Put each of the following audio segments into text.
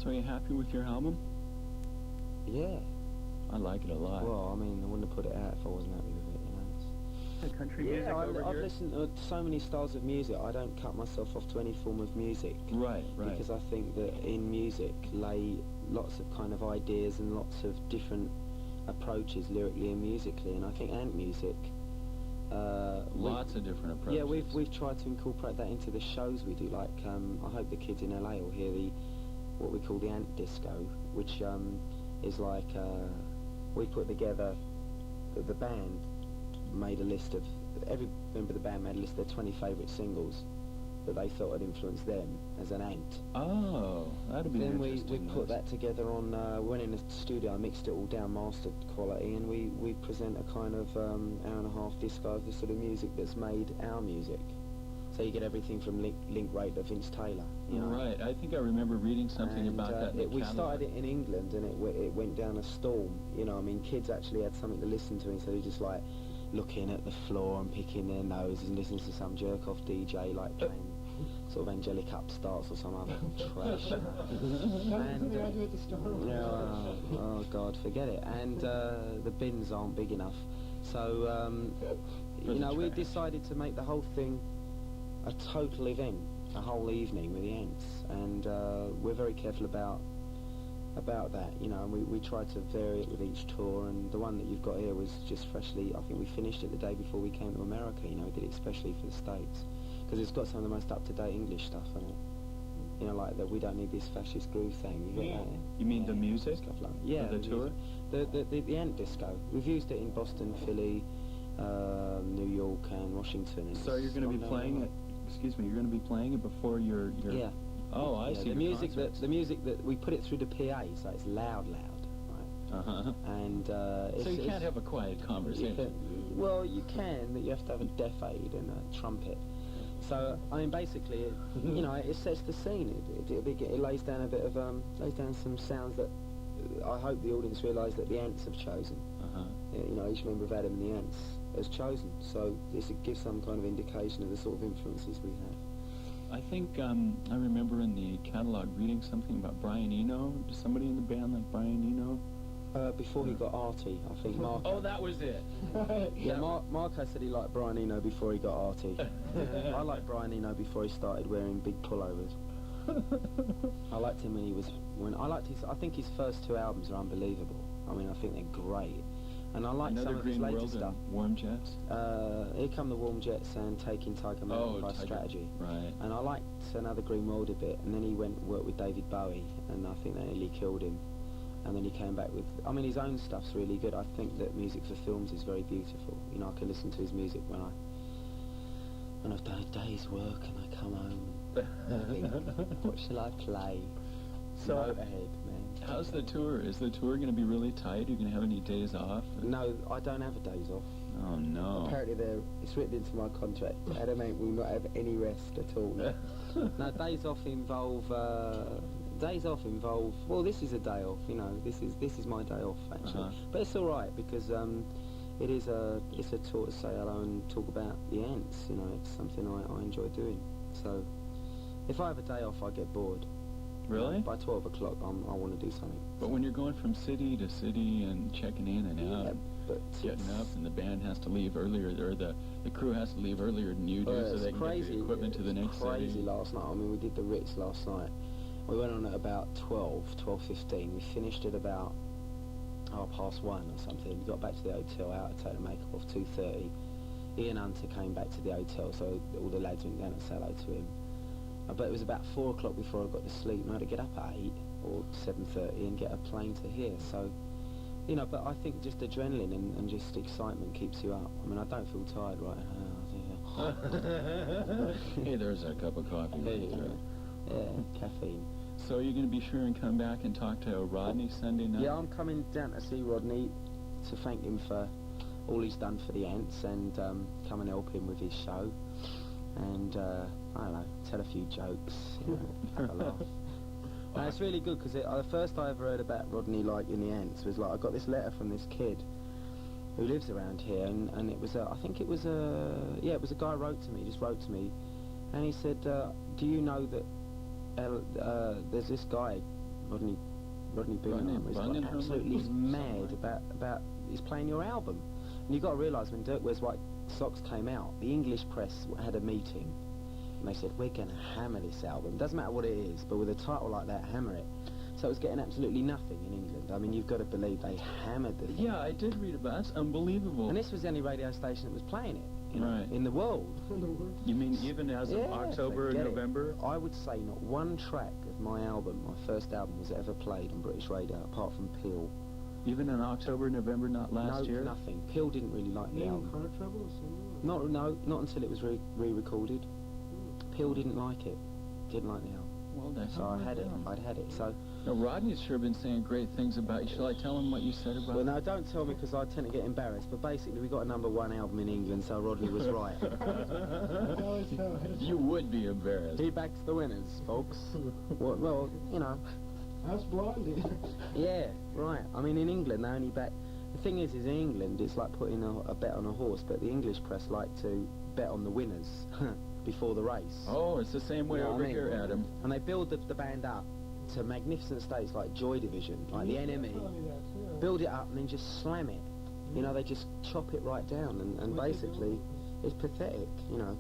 So are you happy with your album? Yeah. I like it a lot. Well, I mean, I wouldn't have put it out if I wasn't happy with it, you know. Country music over I've here? listened to so many styles of music. I don't cut myself off to any form of music. Right. Because I think that in music lay lots of kind of ideas and lots of different approaches lyrically and musically, and I think Ant music... lots of different approaches. Yeah, we've tried to incorporate that into the shows we do. Like, I hope the kids in LA will hear what we call the Ant Disco, which is like we put together the band made a list of every member of the band made a list of their 20 favourite singles that they thought had influenced them as an Ant. Oh, that'd be then interesting. we put that together on. Went in the studio, I mixed it all down, mastered quality, and we present a kind of hour and a half disco of the sort of music that's made our music. So you get everything from Link Rate to Vince Taylor. You know? Right. I think I remember reading something about that. In the we started it in England, and it went down a storm. You know, I mean, kids actually had something to listen to instead of just like looking at the floor and picking their noses and listening to some jerk-off DJ like playing sort of angelic upstarts or some other trash. And oh God, forget it. And the bins aren't big enough, so you know, we decided to make the whole thing a total event, a whole evening with the Ants, and we're very careful about that, you know, and we tried to vary it with each tour, and the one that you've got here was just freshly, I think we finished it the day before we came to America, you know, we did it especially for the States, because it's got some of the most up-to-date English stuff in it, you know, like that we don't need this fascist groove thing. You get that? You mean the music? Stuff like that. Yeah, the tour? The Ant Disco. We've used it in Boston, Philly, New York and Washington. And So you're going to be playing it, excuse me, you're going to be playing it before your Yeah. Oh, I see. The music that we put it through the PA, so it's loud, right? And so you can't have a quiet conversation. Well, you can, but you have to have a deaf aid and a trumpet. So I mean, basically, you know, it sets the scene. It lays down a bit of lays down some sounds that I hope the audience realise that the Ants have chosen. You know, each member of Adam and the Ants has chosen. So this gives some kind of indication of the sort of influences we have. I think I remember in the catalogue reading something about Brian Eno. Somebody in the band like Brian Eno? Before he got arty, I think Marco. Oh, that was it. Yeah, Marco said he liked Brian Eno before he got arty. I liked Brian Eno before he started wearing big pullovers. I liked him I think his first two albums are unbelievable. I mean, I think they're great. And I like some of his later stuff. Warm Jets? Here Come the Warm Jets and Taking Tiger Mountain by Strategy. Right. And I liked Another Green World a bit, and then he went and worked with David Bowie, and I think that nearly killed him. And then he came back with, I mean, his own stuff's really good. I think that music for films is very beautiful. You know, I can listen to his music when I've done a day's work and I come home and think, what shall I play? So, Motorhead, man. How's the tour? Is the tour going to be really tight? Are you going to have any days off? No, I don't have days off. Oh, no. Apparently it's written into my contract. Adam Ant will not have any rest at all. No, days off involve, well, this is a day off, you know, this is my day off, actually. But it's all right, because it's a tour to say hello and talk about the Ants, you know, it's something I enjoy doing. So, if I have a day off, I get bored. Really? By 12 o'clock, I want to do something. But when you're going from city to city and checking in and out, but getting up, and the band has to leave earlier, or the crew has to leave earlier than you do, so they can get the equipment to the next city. Crazy last night. I mean, we did the Ritz last night. We went on at about 12:15. We finished at about 1:30 or something. We got back to the hotel, out to take the makeup off, 2:30. Ian Hunter came back to the hotel, so all the lads went down and said hello to him. But it was about 4 o'clock before I got to sleep, and I had to get up at 8 or 7:30 and get a plane to here. So, you know, but I think just adrenaline and just excitement keeps you up. I mean, I don't feel tired right now. Hey, there's a cup of coffee right there. Yeah, caffeine. So you're going to be sure and come back and talk to Rodney Sunday night? Yeah, I'm coming down to see Rodney to thank him for all he's done for the Ants, and come and help him with his show. And, I don't know, tell a few jokes, you know, have a laugh. No, it's really good, because the first I ever heard about Rodney liking the Ants was like, I got this letter from this kid who lives around here, and it was a guy wrote to me, and he said, do you know that there's this guy Rodney Bingenheimer. He's got absolutely mad about he's playing your album. And you've got to realise when Dirt Wears White Socks came out, the English press had a meeting, and they said, we're going to hammer this album. Doesn't matter what it is, but with a title like that, hammer it. So it was getting absolutely nothing in England. I mean, you've got to believe they hammered the thing. Yeah, I did read about it. That's unbelievable. And this was the only radio station that was playing it, you know, Right. in the world. You mean even as of October and November? I would say not one track of my album, my first album, was ever played on British radio, apart from Peel. Even in October, November, not last year? No, nothing. Peel didn't really like the album. Car Troubles? No, not until it was re-recorded. Peel didn't like it. Didn't like the album. Well, that's so I'd had it. So. Now, Rodney's sure been saying great things about you. Shall I tell him what you said about Well, no, don't tell me because I tend to get embarrassed. But basically, we got a #1 album in England, so Rodney was right. You would be embarrassed. He backs the winners, folks. well, you know. That's Blondie. Yeah, right. I mean, in England, they only back... The thing is in England, it's like putting a bet on a horse, but the English press like to bet on the winners before the race. Oh, it's the same way over here, Adam. And they build the band up to magnificent states like Joy Division, like the Enemy. Build it up and then just slam it. You know, they just chop it right down, and basically, it's pathetic, you know.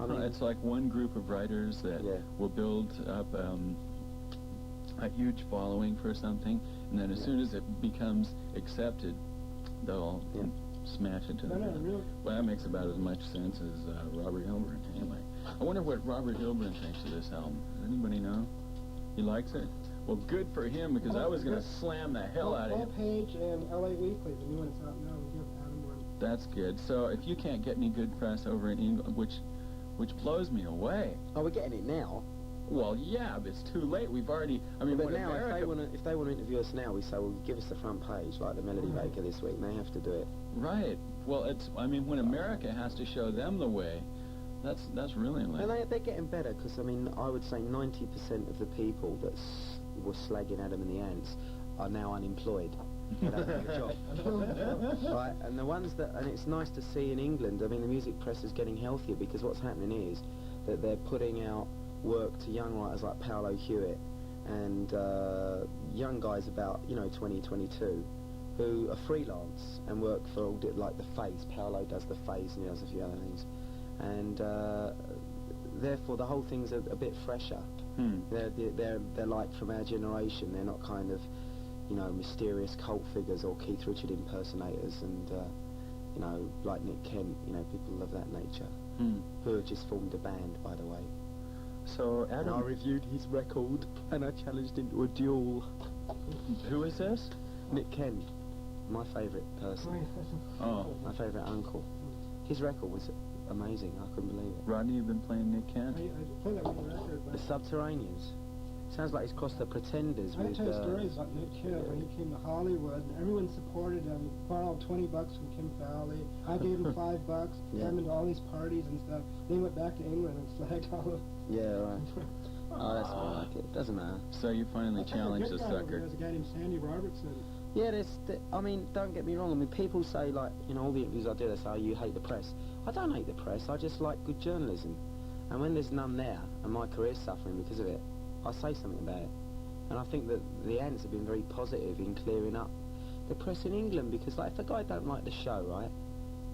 I mean, it's like one group of writers that will build up a huge following for something, and then as soon as it becomes accepted, they'll smash it to the ground. Well, that makes about as much sense as Robert Hilburn, anyway. I wonder what Robert Hilburn thinks of this album. Does anybody know? He likes it? Well, good for him, because I was going to slam the hell out of him. Page and LA Weekly, the new one is out now. We'll give Adam one. That's good. So if you can't get any good press over in England, which blows me away. Oh, we're getting it now. Well, yeah, but it's too late. We've already... I mean, but now, if they want to interview us now, we say, well, give us the front page, like the Melody Maker this week, and they have to do it. Right. Well, I mean, when America has to show them the way, that's really late. And they're getting better, because, I mean, I would say 90% of the people that were slagging Adam and the Ants are now unemployed. They don't have a job. Right, and the ones that... And it's nice to see in England, I mean, the music press is getting healthier, because what's happening is that they're putting out work to young writers like Paolo Hewitt and young guys about, 20, 22, who are freelance and work for like the Phase. Paolo does the Phase and he does a few other things. And therefore the whole thing's a bit fresher. They're like from our generation. They're not kind of, mysterious cult figures or Keith Richard impersonators and, like Nick Kent, people of that nature, who have just formed a band, by the way. So, Adam... And I reviewed his record, and I challenged him to a duel. Who is this? Nick Kent, my favourite person. Oh. My favourite uncle. His record was amazing, I couldn't believe it. Rodney, you've been playing Nick Kent? I played that one record. The Subterraneans. Sounds like he's crossed the Pretenders with... I tell you stories about Nick Kent when he came to Hollywood, and everyone supported him. Borrowed $20 from Kim Fowley. I gave him $5. Got him into all these parties and stuff. Then he went back to England and slagged all of... Yeah, right. Oh, that's why I like it. Doesn't matter. So you finally challenged the sucker. There's a guy named Sandy Robertson. Yeah, I mean, don't get me wrong. I mean, people say, like, all the interviews I do, they say, oh, you hate the press. I don't hate the press. I just like good journalism. And when there's none there, and my career's suffering because of it, I say something about it. And I think that the Ants have been very positive in clearing up the press in England, because, like, if a guy don't like the show, right,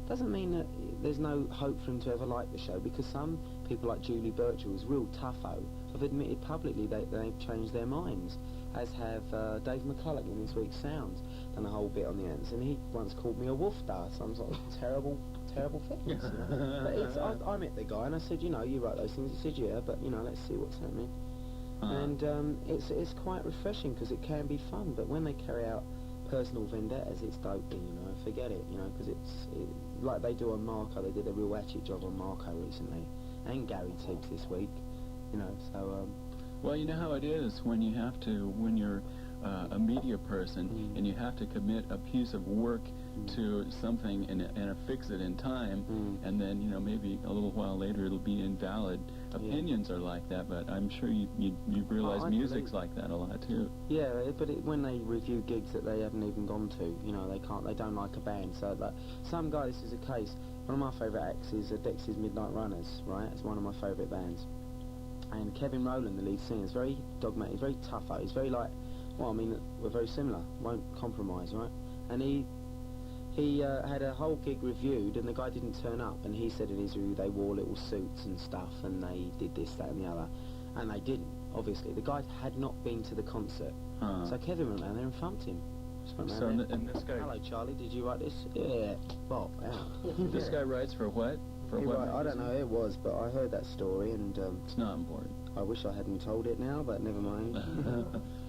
doesn't mean that there's no hope for him to ever like the show, because some people like Julie Birchall, who's real tougho, have admitted publicly that they've changed their minds, as have Dave McCulloch in this week's Sounds, done a whole bit on the Ants, and he once called me a wolf dart, some sort of terrible things. But I met the guy and I said, you write those things. He said, yeah, but let's see what's happening. And it's quite refreshing, because it can be fun, but when they carry out personal vendettas, it's dopey, forget it, because it's like they do on Marco. They did a real hatchet job on Marco recently, and Gary Tiggs this week, so... Well, you know how it is when you're a media person and you have to commit a piece of work to something and affix it in time, and then, maybe a little while later it'll be invalid. Opinions are like that, but I'm sure you realize music's like that a lot too. Yeah, but when they review gigs that they haven't even gone to, they don't like a band. So, like, some guy, this is a case. One of my favourite acts is Dexys Midnight Runners, right? It's one of my favourite bands. And Kevin Rowland, the lead singer, is very dogmatic, he's very tough out, he's very like, well, I mean, we're very similar, won't compromise, right? And he had a whole gig reviewed, and the guy didn't turn up, and he said in his review they wore little suits and stuff, and they did this, that, and the other. And they didn't, obviously. The guy had not been to the concert. So Kevin went down there and thumped him. So, and this guy... Hello, Charlie, did you write this? Yeah, Bob, out. This guy writes for what? I don't know who it was, but I heard that story, and... it's not important. I wish I hadn't told it now, but never mind.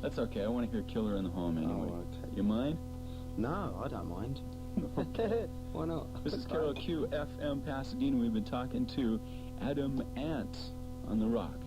That's okay, I want to hear Killer in the Home anyway. Oh, okay. You mind? No, I don't mind. Okay. Why not? This is KROQ FM Pasadena. We've been talking to Adam Ant on the Rock.